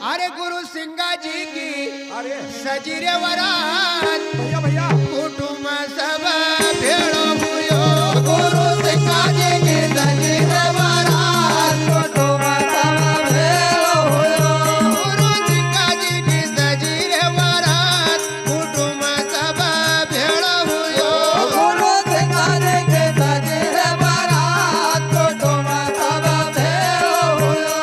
अरे गुरु सिंगा जी की अरे सजीरे वरात भैया भैया कुटुंब सब भेड़ो हुयो गुरु सिंगा जी की सजीरे वरात कुटुंब सब भेड़ो हुयो गुरु सिंगा जी की सजीरे वरात कुटुंब सब भेड़ो हुयो गुरु सिंगा जी की सजीरे वरात कुटुंब सब भेड़ो हुयो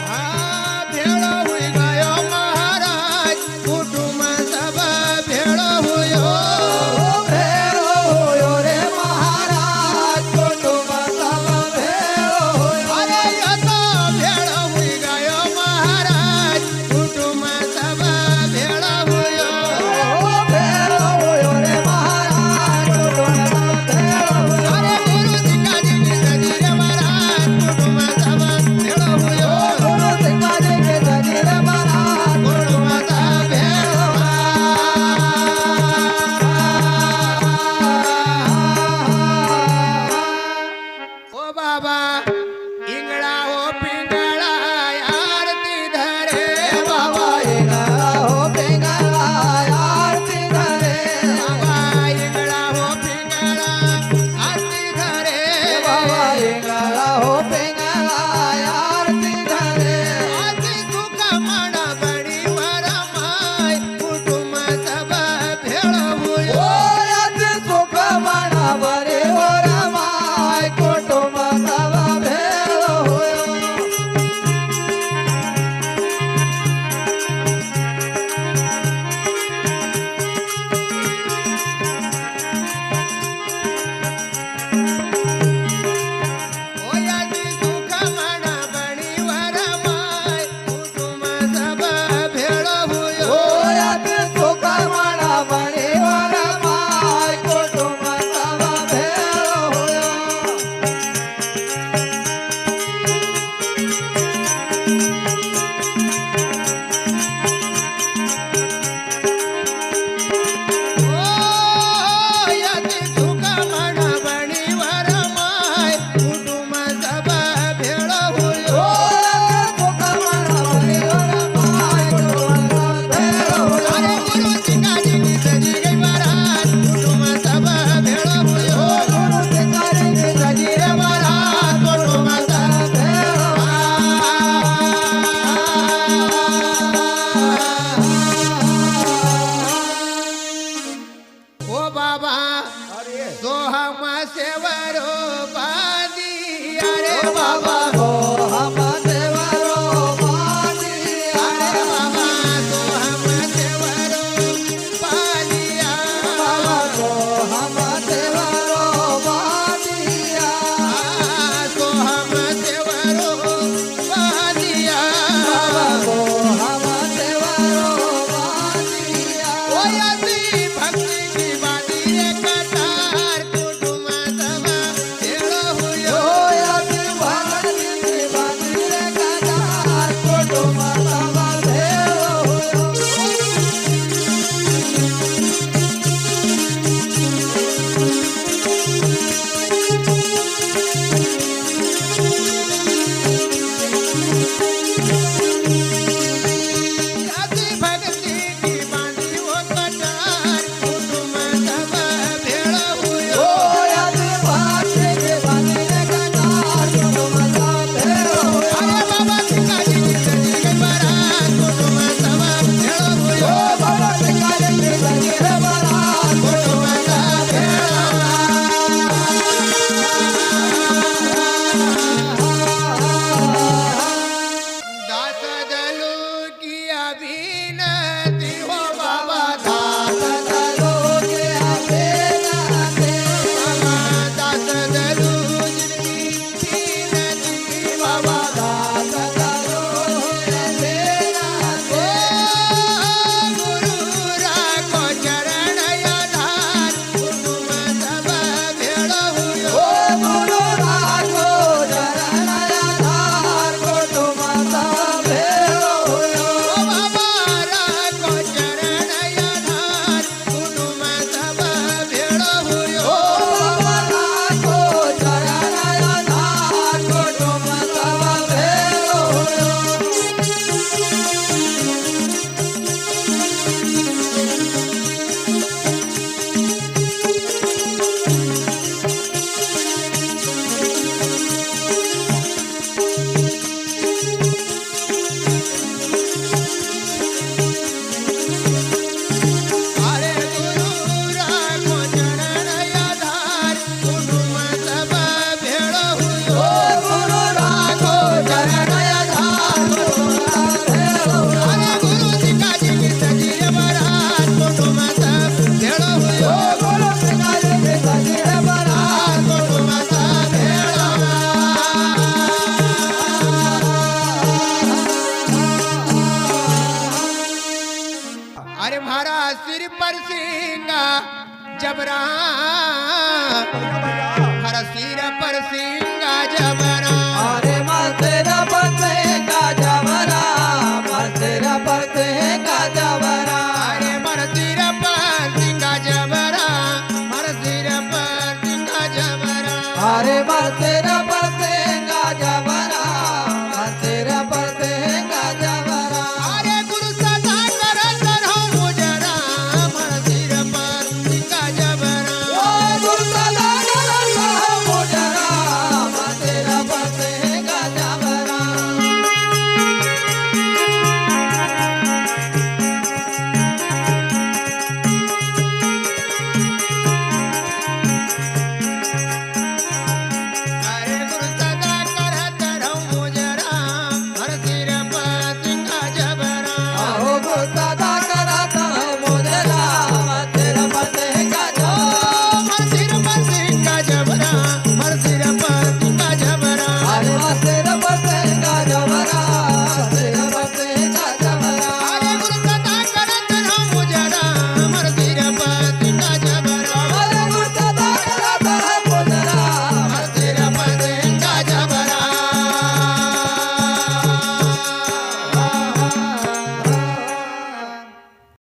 भेड़ो हुई गयो महाराज कुटुंब सब भेड़ो हुयो भेड़ो हुयो रे महाराज कुटुंब सब भेड़ो हुयो अरे यो तो भेड़ो हुई गयो महाराज कुटुंब सब भेड़ो हुयो भेड़ो हुयो रे महाराज कुटुंब सब भेड़ो हुयो अरे गुरु सिंगा जी की सजीरे महाराज कुटुंब सब भेड़ो हुयो गुरु सिंगा जी की सजीरे महाराज कुटुंब सब भेड़ो ओ बाबा इंगड़ा हो पिंगड़ा आरती धरे बाबा इंगड़ा हो पिंगड़ा आरती धरे बाबा इंगड़ा हो पिंगड़ा आरती धरे बाबा इंगड़ा हो पिंगड़ा आरती धरे आरती सुख मन बड़ी वरमाय कुटुंब सब भेड़ो हुयो आरती सुख मन बड़ी वरमाय कुटुंब सब भेड़ो हुयो ओयाती सुख मन बड़ी वरमाय कुटुंब सब भेड़ो हुयो ओयाती सुख मन बड़ी वरमाय कुटुंब सब भेड़ो हुयो ओयाती सुख मन बड़ी वरमाय कुटुंब सब भेड़ो हुयो सुख मन बड़ी वरमाय कुटुंब सब भेड़ो हुयो अरे गुरु सिंगा जी की सजी गई महाराज कुटुंब सब भेड़ो हुयो गुरु सिंगा जी की सजी रे महाराज कुटुंब सब भेड़ो ओ बाबा अरे तो हम सेवरो बादी अरे बाबा हो हम सेवरो बादी अरे बाबा तो हम सेवरो बादिया बाबा तो हम सेवरो बादिया तो हम सेवरो बादिया बाबा तो हम सेवरो बादिया ओ यदि भक्ति की बाती रे कटार कुटुंब सब भेड़ो हुयो यदि भक्ति अरे मारा सिर पर सिंगा जबरा, हर सिर पर सिंगा जबरा।